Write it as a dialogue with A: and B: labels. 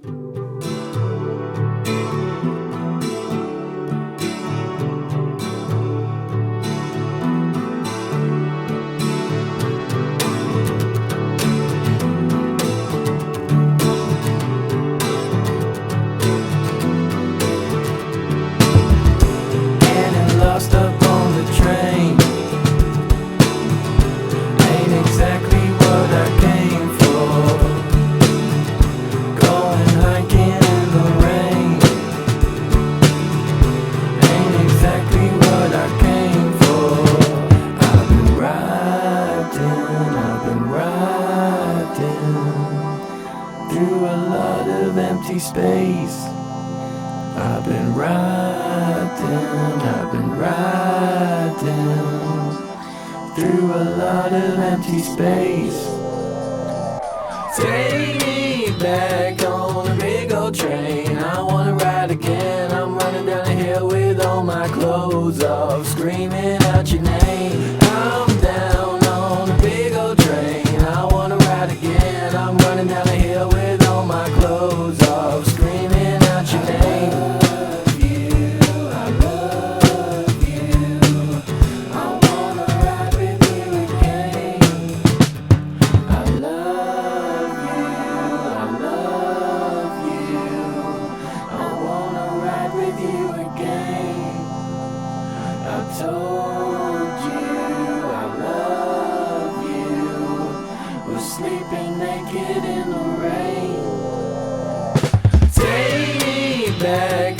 A: Getting lost up on the train ain't exactly what I came for. Going hiking in the rain ain't exactly what I came for. I've been riding through a lot of empty space. I've been riding through a lot of empty space. Take me back on a big old train. I wanna ride again. I'm running down the hill with all my clothes off, screaming out your name. I'm down on a big old train. I wanna ride again. I'm running down the hill with all my clothes off, screaming out your name. I told you I love you. We're sleeping naked in the rain. Take me back